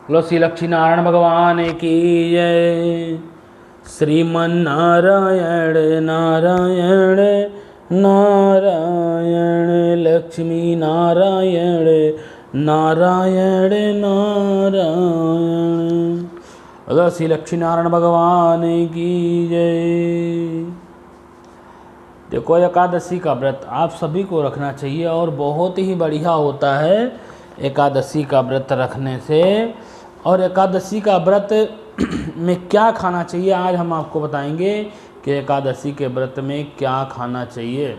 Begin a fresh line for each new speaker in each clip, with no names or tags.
बोलो श्री लक्ष्मी नारायण भगवान की जय। श्रीमन्नारायण नारायण नारायण, लक्ष्मी नारायण नारायण नारायण। बोलो श्री लक्ष्मी नारायण भगवान की जय। देखो, एकादशी का व्रत आप सभी को रखना चाहिए और बहुत ही बढ़िया होता है एकादशी का व्रत रखने से। और एकादशी का व्रत में क्या खाना चाहिए आज हम आपको बताएंगे कि एकादशी के व्रत में क्या खाना चाहिए।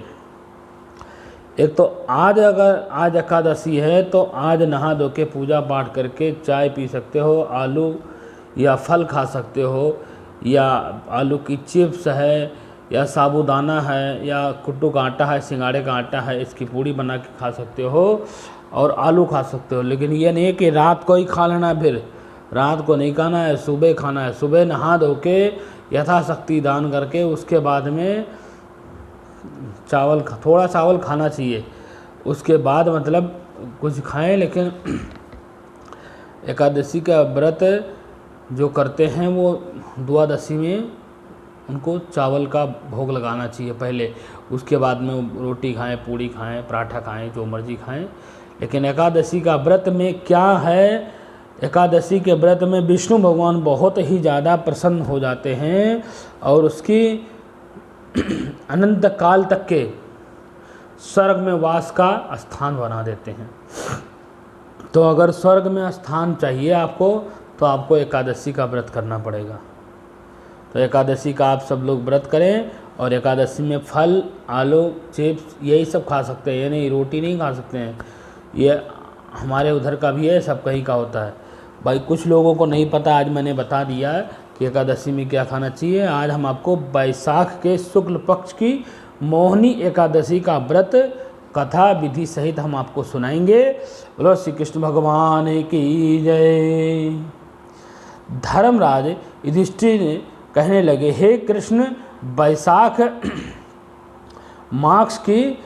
एक तो आज एकादशी है तो आज नहा धो के पूजा पाठ करके चाय पी सकते हो, आलू या फल खा सकते हो, या आलू की चिप्स है, या साबूदाना है, या कुट्टू का आटा है, सिंगाड़े का आटा है, इसकी पूड़ी बना के खा सकते हो और आलू खा सकते हो। लेकिन ये नहीं कि रात को ही खा लेना, फिर रात को नहीं खाना है, सुबह खाना है। सुबह नहा धो के यथाशक्ति दान करके उसके बाद में थोड़ा चावल खाना चाहिए। उसके बाद मतलब कुछ खाएं। लेकिन एकादशी का व्रत जो करते हैं वो द्वादशी में उनको चावल का भोग लगाना चाहिए पहले, उसके बाद में रोटी खाएं, पूड़ी खाएं, पराठा खाएं, जो मर्जी खाएं। लेकिन एकादशी का व्रत में क्या है, एकादशी के व्रत में विष्णु भगवान बहुत ही ज़्यादा प्रसन्न हो जाते हैं और उसकी अनंत काल तक के स्वर्ग में वास का स्थान बना देते हैं। तो अगर स्वर्ग में स्थान चाहिए आपको तो आपको एकादशी का व्रत करना पड़ेगा। तो एकादशी का आप सब लोग व्रत करें और एकादशी में फल, आलू, चिप्स यही सब खा सकते हैं। ये नहीं रोटी नहीं खा सकते हैं, ये हमारे उधर का भी है, सब कहीं का होता है भाई। कुछ लोगों को नहीं पता, आज मैंने बता दिया कि एकादशी में क्या खाना चाहिए। आज हम आपको बैसाख के शुक्ल पक्ष की मोहिनी एकादशी का व्रत कथा विधि सहित हम आपको सुनाएंगे। बोलो श्री कृष्ण भगवान की जय। धर्मराज युधिष्ठिर कहने लगे, हे कृष्ण, बैसाख मास की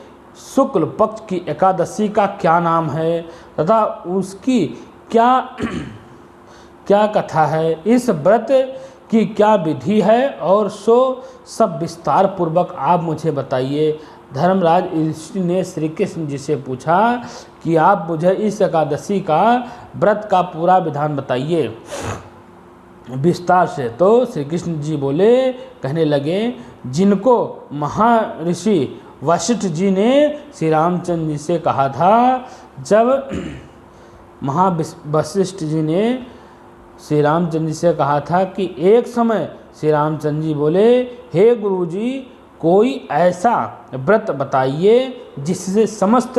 शुक्ल पक्ष की एकादशी का क्या नाम है तथा उसकी क्या कथा है, इस व्रत की क्या विधि है, और सो सब विस्तार पूर्वक आप मुझे बताइए। धर्मराज युधिष्ठिर ने श्री कृष्ण जी से पूछा कि आप मुझे इस एकादशी का व्रत का पूरा विधान बताइए विस्तार से। तो श्री कृष्ण जी बोले, कहने लगे, जिनको महर्षि वशिष्ठ जी ने श्री रामचंद्र जी से कहा था, जब वशिष्ठ जी ने श्री रामचंद्र जी से कहा था कि एक समय श्री रामचंद्र जी बोले, हे गुरुजी, कोई ऐसा व्रत बताइए जिससे समस्त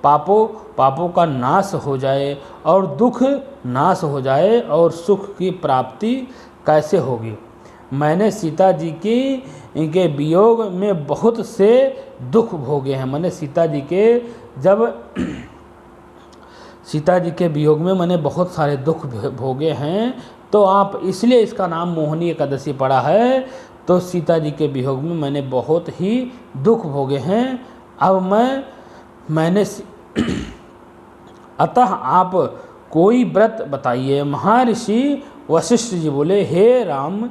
पापों का नाश हो जाए और दुख नाश हो जाए और सुख की प्राप्ति कैसे होगी। मैंने सीता जी की इनके वियोग में बहुत से दुख भोगे हैं। मैंने सीता जी के वियोग में मैंने बहुत सारे दुख भोगे हैं, तो आप इसलिए इसका नाम मोहिनी एकादशी पड़ा है। तो सीता जी के वियोग में मैंने बहुत ही दुख भोगे हैं। अब मैंने अतः आप कोई व्रत बताइए। महर्षि वशिष्ठ जी बोले, हे राम,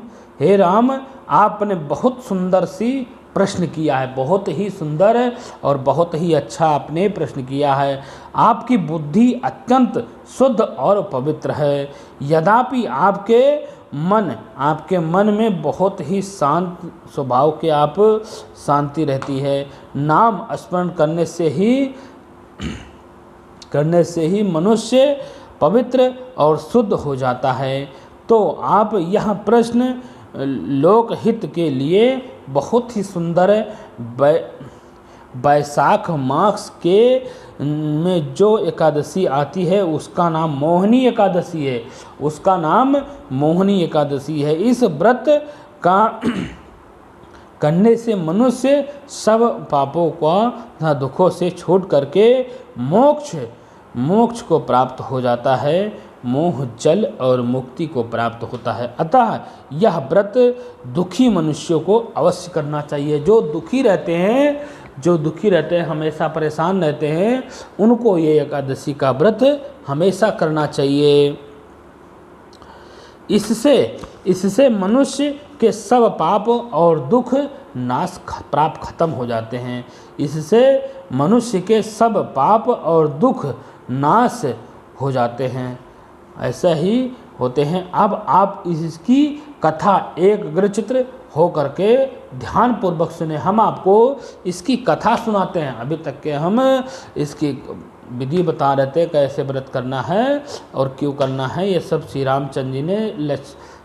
आपने बहुत सुंदर सी प्रश्न किया है, बहुत ही सुंदर और बहुत ही अच्छा आपने प्रश्न किया है। आपकी बुद्धि अत्यंत शुद्ध और पवित्र है, यद्यपि आपके मन में बहुत ही शांत स्वभाव के आप शांति रहती है। नाम स्मरण करने से ही मनुष्य पवित्र और शुद्ध हो जाता है। तो आप यह प्रश्न लोकहित के लिए बहुत ही सुंदर बैसाख मास के में जो एकादशी आती है उसका नाम मोहिनी एकादशी है, उसका नाम मोहिनी एकादशी है। इस व्रत का करने से मनुष्य सब पापों का तथा दुखों से छूट करके मोक्ष को प्राप्त हो जाता है, मोह जल और मुक्ति को प्राप्त होता है। अतः यह व्रत दुखी मनुष्यों को अवश्य करना चाहिए। जो दुखी रहते हैं, हमेशा परेशान रहते हैं, उनको ये एकादशी का व्रत हमेशा करना चाहिए। इससे मनुष्य के सब पाप और दुख नाश प्राप्त खत्म हो जाते हैं। इससे मनुष्य के सब पाप और दुख नाश हो जाते हैं। ऐसा ही होते हैं। अब आप इसकी कथा एक गृहचित्र हो करके ध्यान पूर्वक सुने। हम आपको इसकी कथा सुनाते हैं। अभी तक के हम इसकी विधि बता रहे थे, कैसे व्रत करना है और क्यों करना है। ये सब श्री रामचंद्र जी ने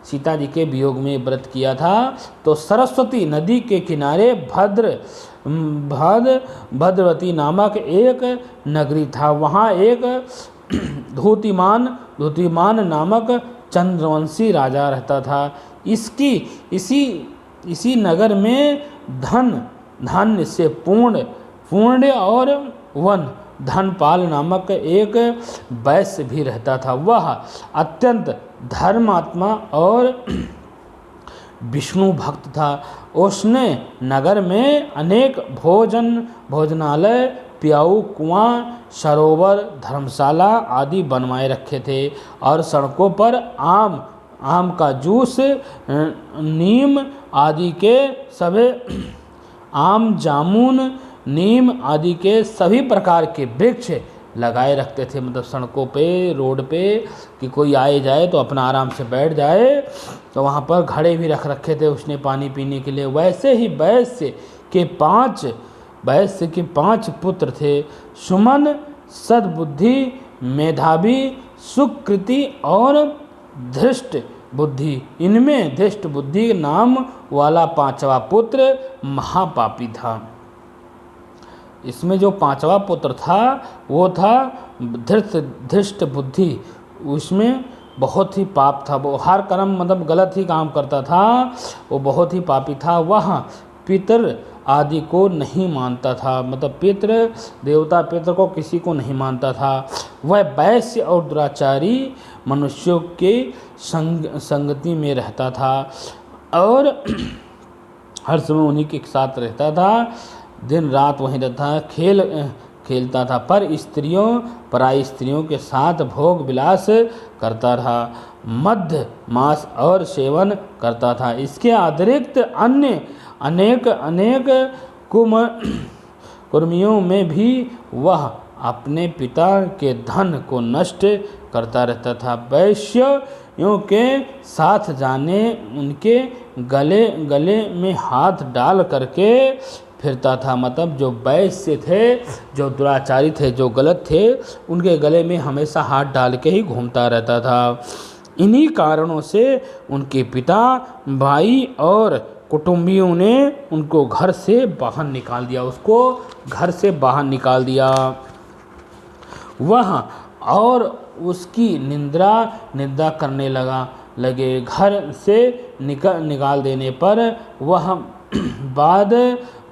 सीता जी के वियोग में व्रत किया था। तो सरस्वती नदी के किनारे भद्रवती नामक एक नगरी था। वहाँ एक धूतिमान नामक चंद्रवंशी राजा रहता था। इसी नगर में धान्य से पूर्ण और वन धनपाल नामक एक वैश्य भी रहता था। वह अत्यंत धर्मात्मा और विष्णु भक्त था। उसने नगर में अनेक भोजनालय, प्याऊ, कुआं, सरोवर, धर्मशाला आदि बनवाए रखे थे और सड़कों पर आम का जूस, नीम आदि के सभी प्रकार के वृक्ष लगाए रखते थे। मतलब सड़कों पे, रोड पे कि कोई आए जाए तो अपना आराम से बैठ जाए। तो वहाँ पर घड़े भी रख रखे थे उसने पानी पीने के लिए। वैसे ही वैश्य के 5 पुत्र थे। सुमन, सद्बुद्धि, मेधावी, सुकृति और धृष्ट बुद्धि। इनमें धृष्ट बुद्धि नाम वाला 5वां पुत्र महापापी था। इसमें जो 5वां पुत्र था वो था धृष्ट बुद्धि। उसमें बहुत ही पाप था। वो हर कर्म मतलब गलत ही काम करता था। वो बहुत ही पापी था। वह पितर आदि को नहीं मानता था। मतलब देवता पितर को किसी को नहीं मानता था। वह वैश्य और दुराचारी मनुष्यों के संगति में रहता था और हर समय उन्हीं के साथ रहता था। दिन रात वहीं रहता था, खेलता था। पर पराई स्त्रियों के साथ भोग विलास करता रहा। मध्य मांस और सेवन करता था। इसके अतिरिक्त अन्य अनेक कुर्मियों में भी वह अपने पिता के धन को नष्ट करता रहता था। वैश्यों के साथ जाने उनके गले में हाथ डाल करके फिरता था। मतलब जो वैश्य थे, जो दुराचारी थे, जो गलत थे, उनके गले में हमेशा हाथ डाल के ही घूमता रहता था। इन्हीं कारणों से उनके पिता, भाई और कुटुंबियों ने उनको घर से बाहर निकाल दिया। उसको घर से बाहर निकाल दिया। वह और उसकी निंदा करने लगे। घर से निकाल देने पर वह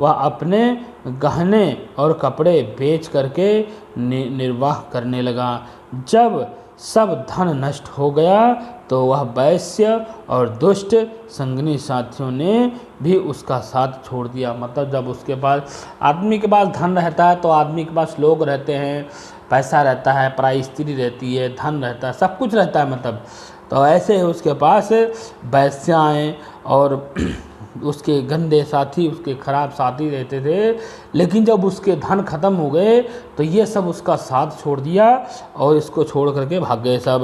अपने गहने और कपड़े बेच करके निर्वाह करने लगा। जब सब धन नष्ट हो गया तो वह वैश्य और दुष्ट संगनी साथियों ने भी उसका साथ छोड़ दिया। मतलब जब उसके पास आदमी के पास धन रहता है तो आदमी के पास लोग रहते हैं, पैसा रहता है, पराई स्त्री रहती है, धन रहता है, सब कुछ रहता है। मतलब तो ऐसे ही उसके पास वैश्याएँ और उसके गंदे साथी, उसके खराब साथी रहते थे। लेकिन जब उसके धन खत्म हो गए तो ये सब उसका साथ छोड़ दिया और इसको छोड़ करके भाग गए सब।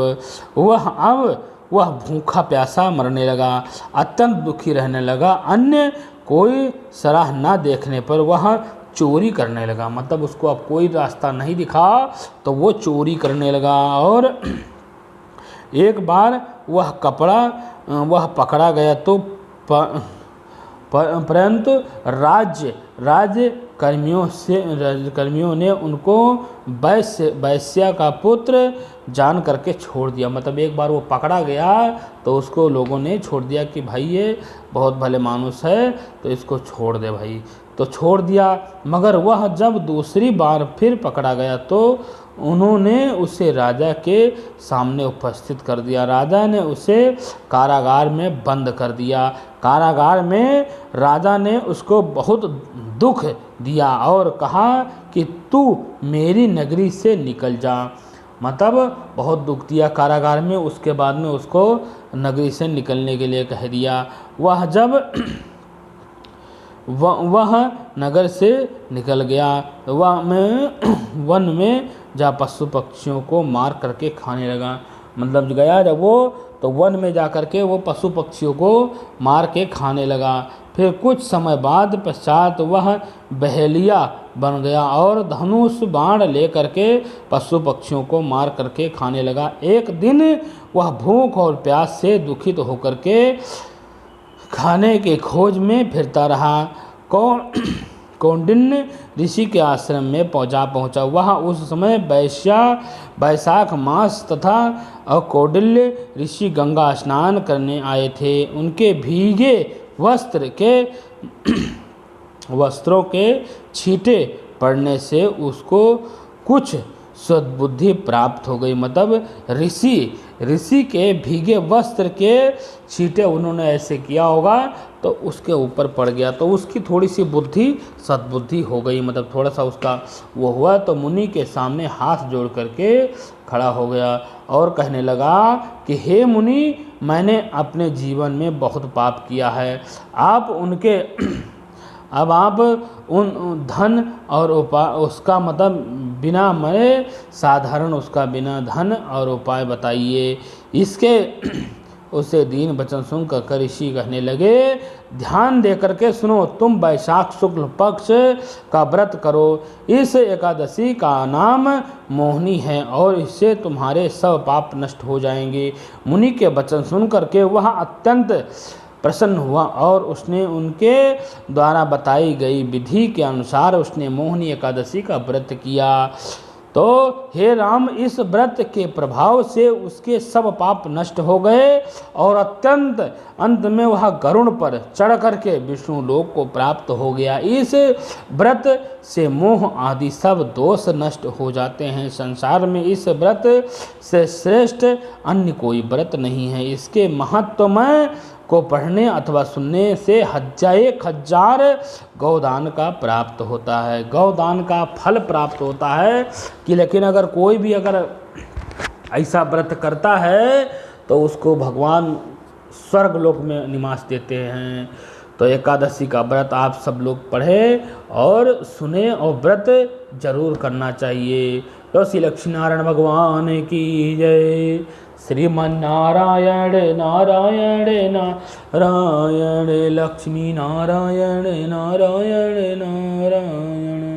वह भूखा प्यासा मरने लगा, अत्यंत दुखी रहने लगा। अन्य कोई सराह न देखने पर वह चोरी करने लगा। मतलब उसको अब कोई रास्ता नहीं दिखा तो वो चोरी करने लगा। और एक बार वह पकड़ा गया तो परंतु राज्य कर्मियों ने उनको वैश्या का पुत्र जान करके छोड़ दिया। मतलब एक बार वो पकड़ा गया तो उसको लोगों ने छोड़ दिया कि भाई ये बहुत भले मानुस है तो इसको छोड़ दे भाई। तो छोड़ दिया। मगर वह जब दूसरी बार फिर पकड़ा गया तो उन्होंने उसे राजा के सामने उपस्थित कर दिया। राजा ने उसे कारागार में बंद कर दिया। कारागार में राजा ने उसको बहुत दुख दिया और कहा कि तू मेरी नगरी से निकल जा, मतलब बहुत दुख दिया कारागार में। उसके बाद में उसको नगरी से निकलने के लिए कह दिया। वह जब वह नगर से निकल गया, वन में जा पशु पक्षियों को मार करके खाने लगा। मतलब गया जब वो, तो वन में जा करके वो पशु पक्षियों को मार के खाने लगा। फिर कुछ समय बाद पश्चात वह बहेलिया बन गया और धनुष बाण ले करके पशु पक्षियों को मार करके खाने लगा। एक दिन वह भूख और प्यास से दुखित होकर के खाने के खोज में फिरता रहा। कौंडिन्य ऋषि के आश्रम में पहुंचा। वह उस समय वैशाख मास तथा कौंडिन्य ऋषि गंगा स्नान करने आए थे। उनके भीगे वस्त्रों के छींटे पड़ने से उसको कुछ सद्बुद्धि प्राप्त हो गई। मतलब ऋषि के भीगे वस्त्र के छींटे उन्होंने ऐसे किया होगा तो उसके ऊपर पड़ गया, तो उसकी थोड़ी सी सद्बुद्धि हो गई, मतलब थोड़ा सा उसका वो हुआ। तो मुनि के सामने हाथ जोड़ करके खड़ा हो गया और कहने लगा कि हे मुनि, मैंने अपने जीवन में बहुत पाप किया है। अब आप उन धन और उसका मतलब बिना मरे साधारण उसका बिना धन और उपाय बताइए। इसके उसे दीन वचन सुनकर ऋषि कहने लगे, ध्यान दे करके सुनो, तुम वैशाख शुक्ल पक्ष का व्रत करो। इस एकादशी का नाम मोहिनी है और इससे तुम्हारे सब पाप नष्ट हो जाएंगे। मुनि के वचन सुन करके वह अत्यंत प्रसन्न हुआ और उसने उनके द्वारा बताई गई विधि के अनुसार उसने मोहिनी एकादशी का व्रत किया। तो हे राम, इस व्रत के प्रभाव से उसके सब पाप नष्ट हो गए और अत्यंत अंत में वह गरुड़ पर चढ़ करके विष्णु लोक को प्राप्त हो गया। इस व्रत से मोह आदि सब दोष नष्ट हो जाते हैं। संसार में इस व्रत से श्रेष्ठ अन्य कोई व्रत नहीं है। इसके महत्वमय को पढ़ने अथवा सुनने से 1000 गौदान का प्राप्त होता है, गौदान का फल प्राप्त होता है। कि लेकिन अगर कोई भी अगर ऐसा व्रत करता है तो उसको भगवान स्वर्ग लोक में निवास देते हैं। तो एकादशी का व्रत आप सब लोग पढ़ें और सुने और व्रत जरूर करना चाहिए। तो श्री लक्ष्मी नारायण भगवान की जय। श्रीमन्नारायण नारायण नारायण, लक्ष्मी नारायण नारायण नारायण।